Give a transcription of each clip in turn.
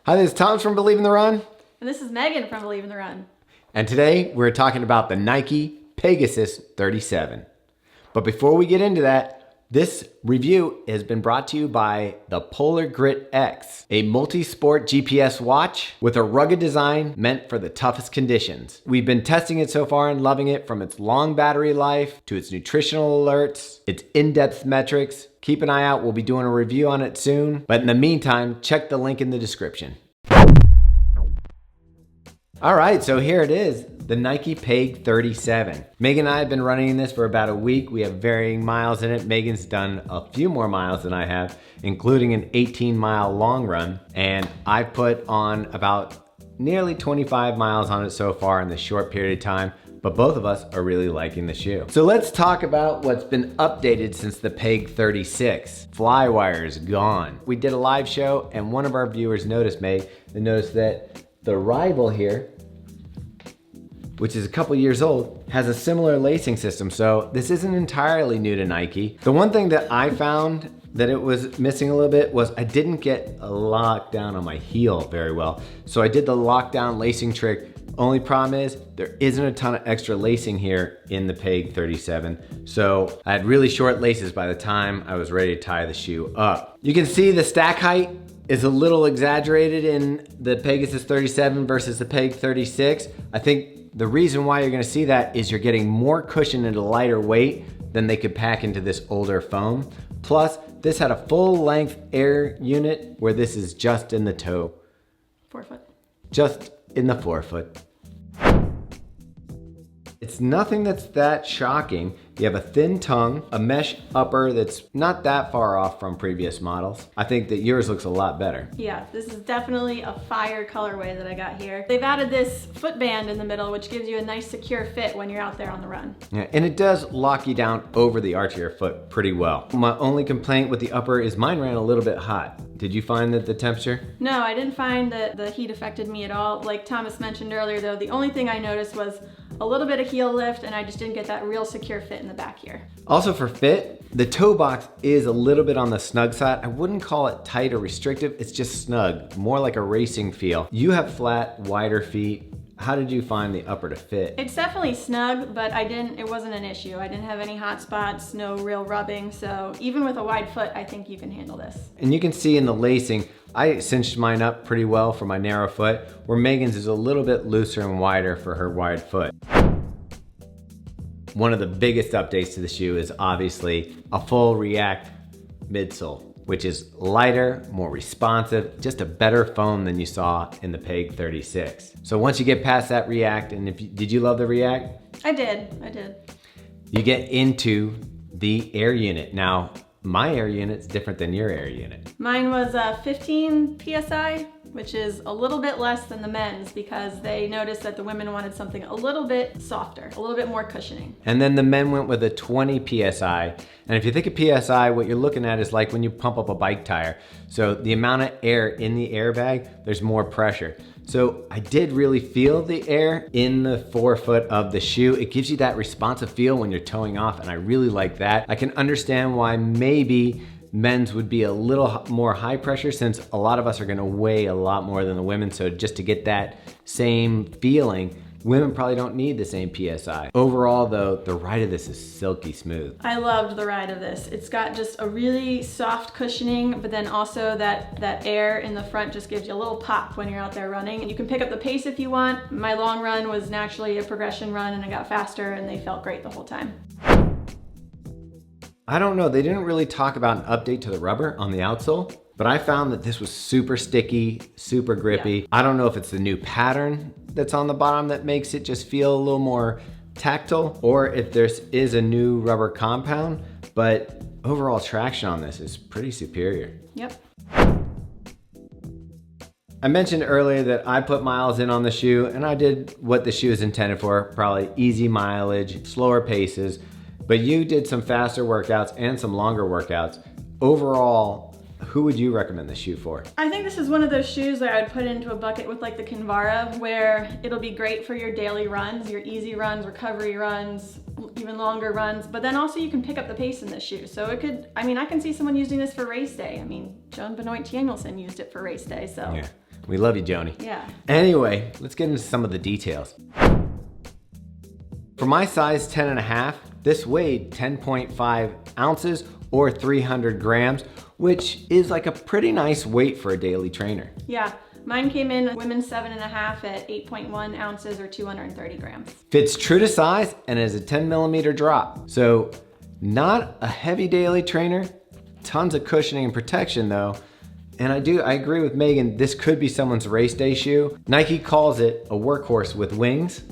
Hi, this is Tom from Believe in the Run. And this is Megan from Believe in the Run. And today we're talking about the Nike Pegasus 37. But before we get into that, this review has been brought to you by the Polar Grit X, a multi-sport GPS watch with a rugged design meant for the toughest conditions. We've been testing it so far and loving it, from its long battery life to its nutritional alerts, its in-depth metrics. Keep an eye out, we'll be doing a review on it soon. But in the meantime, check the link in the description. All right, so here it is, the Nike Peg 37. Megan and I have been running this for about a week. We have varying miles in it. Megan's done a few more miles than I have, including an 18-mile long run. And I put on about nearly 25 miles on it so far in this short period of time, but both of us are really liking the shoe. So let's talk about what's been updated since the Peg 36. Flywire is gone. We did a live show and one of our viewers noticed, Meg, they noticed that the rival here, which is a couple years old, has a similar lacing system. So this isn't entirely new to Nike. The one thing that I found that it was missing a little bit was I didn't get a lockdown on my heel very well. So I did the lockdown lacing trick. Only problem is there isn't a ton of extra lacing here in the Peg 37. So I had really short laces by the time I was ready to tie the shoe up. You can see the stack height is a little exaggerated in the Pegasus 37 versus the Peg 36. I think the reason why you're gonna see that is you're getting more cushion at a lighter weight than they could pack into this older foam. Plus, this had a full length air unit where this is just in the toe. Forefoot. Just in the forefoot. It's nothing that's that shocking. You have a thin tongue, a mesh upper that's not that far off from previous models. I think that yours looks a lot better. Yeah, this is definitely a fire colorway that I got here. They've added this footband in the middle, which gives you a nice secure fit when you're out there on the run. Yeah, and it does lock you down over the arch of your foot pretty well. My only complaint with the upper is mine ran a little bit hot. Did you find that the temperature? No, I didn't find that the heat affected me at all. Like Thomas mentioned earlier though, the only thing I noticed was a little bit of heel lift, and I just didn't get that real secure fit in the back here. Also for fit, the toe box is a little bit on the snug side. I wouldn't call it tight or restrictive, it's just snug, more like a racing feel. You have flat, wider feet. How did you find the upper to fit? It's definitely snug, but it wasn't an issue. I didn't have any hot spots, no real rubbing, so even with a wide foot, I think you can handle this. And you can see in the lacing, I cinched mine up pretty well for my narrow foot, where Megan's is a little bit looser and wider for her wide foot. One of the biggest updates to the shoe is obviously a full React midsole, which is lighter, more responsive, just a better foam than you saw in the Peg 36. So once you get past that React, and did you love the React? I did. You get into the air unit. Now, my air unit's different than your air unit. Mine was 15 PSI, which is a little bit less than the men's because they noticed that the women wanted something a little bit softer, a little bit more cushioning. And then the men went with a 20 PSI. And if you think of PSI, what you're looking at is like when you pump up a bike tire. So the amount of air in the airbag, there's more pressure. So I did really feel the air in the forefoot of the shoe. It gives you that responsive feel when you're towing off, and I really like that. I can understand why maybe men's would be a little more high pressure, since a lot of us are gonna weigh a lot more than the women. So just to get that same feeling, women probably don't need the same PSI. Overall though, the ride of this is silky smooth. I loved the ride of this. It's got just a really soft cushioning, but then also that air in the front just gives you a little pop when you're out there running. You can pick up the pace if you want. My long run was naturally a progression run, and I got faster, and they felt great the whole time. I don't know, they didn't really talk about an update to the rubber on the outsole, but I found that this was super sticky, super grippy. Yeah. I don't know if it's the new pattern that's on the bottom that makes it just feel a little more tactile, or if there is a new rubber compound, but overall traction on this is pretty superior. Yep. I mentioned earlier that I put miles in on the shoe, and I did what the shoe is intended for, probably easy mileage, slower paces, but you did some faster workouts and some longer workouts. Overall, who would you recommend this shoe for? I think this is one of those shoes that I'd put into a bucket with like the Kinvara, where it'll be great for your daily runs, your easy runs, recovery runs, even longer runs, but then also you can pick up the pace in this shoe. So it could, I mean, I can see someone using this for race day. I mean, Joan Benoit Danielson used it for race day, so. Yeah. We love you, Joni. Yeah. Anyway, let's get into some of the details. For my size 10.5, this weighed 10.5 ounces or 300 grams, which is like a pretty nice weight for a daily trainer. Yeah, mine came in women's 7.5 at 8.1 ounces or 230 grams. Fits true to size and is a 10mm drop. So not a heavy daily trainer, tons of cushioning and protection though. And I agree with Megan, this could be someone's race day shoe. Nike calls it a workhorse with wings,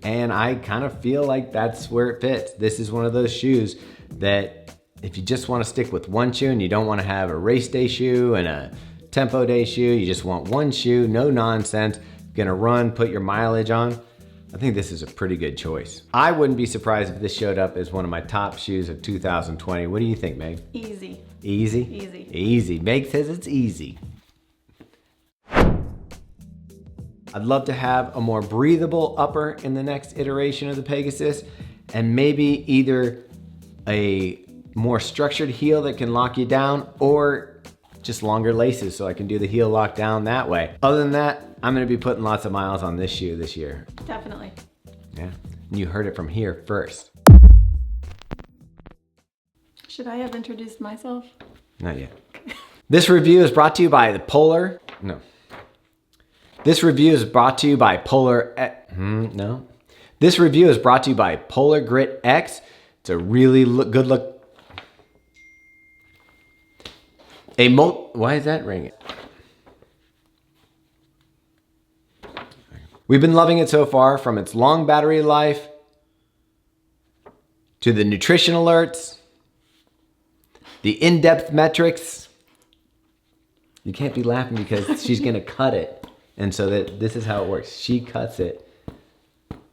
and I kind of feel like that's where it fits. This is one of those shoes that if you just want to stick with one shoe and you don't want to have a race day shoe and a tempo day shoe, you just want one shoe, no nonsense, gonna run, put your mileage on, I think this is a pretty good choice. I wouldn't be surprised if this showed up as one of my top shoes of 2020. What do you think, Meg? Easy. Easy? Easy. Easy. Meg says it's easy. I'd love to have a more breathable upper in the next iteration of the Pegasus, and maybe either a more structured heel that can lock you down or just longer laces so I can do the heel lock down that way. Other than that, I'm gonna be putting lots of miles on this shoe this year. Definitely. Yeah, and you heard it from here first. Should I have introduced myself? Not yet. This review is brought to you by This review is brought to you by This review is brought to you by Polar Grit X. It's a really good look. Why is that ringing? We've been loving it so far, from its long battery life to the nutrition alerts, the in-depth metrics. You can't be laughing because she's gonna cut it. And so that this is how it works. She cuts it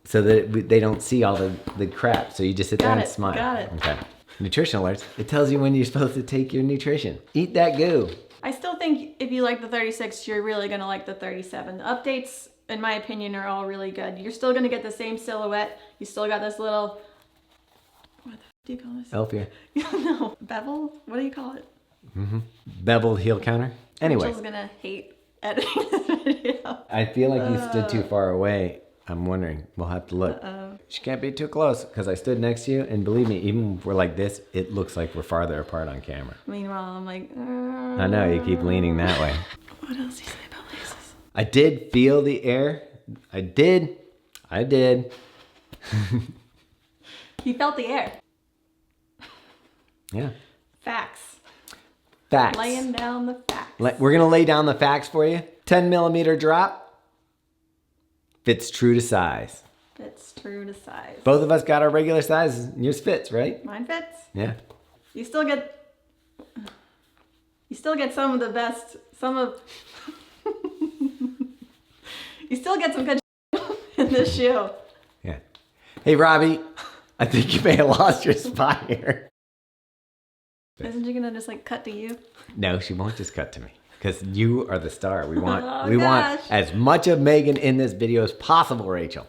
so that they don't see all the crap. So you just sit there and smile. Got it. Okay. Nutrition alerts. It tells you when you're supposed to take your nutrition. Eat that goo. I still think if you like the 36, you're really gonna like the 37. The updates, in my opinion, are all really good. You're still gonna get the same silhouette. You still got this little, what the f do you call this? Elf ear. No, bevel? What do you call it? Beveled heel counter. Anyway. Rachel's gonna hate editing this video. I feel like you stood too far away. I'm wondering. We'll have to look. She can't be too close because I stood next to you, and believe me, even if we're like this, it looks like we're farther apart on camera. Meanwhile, I'm like, I know, you keep leaning that way. What else do you say about laces? I did feel the air. I did. You felt the air. Yeah. Facts. Facts. Laying down the facts. We're gonna lay down the facts for you. 10mm drop. Fits true to size. Fits true to size. Both of us got our regular sizes. Yours fits, right? Mine fits. Yeah. You still get some of the best, you still get some good in this shoe. Yeah. Hey, Robbie, I think you may have lost your spot here. Isn't she gonna just like cut to you? No, she won't just cut to me. Because you are the star. We want Oh, as much of Megan in this video as possible, Rachel.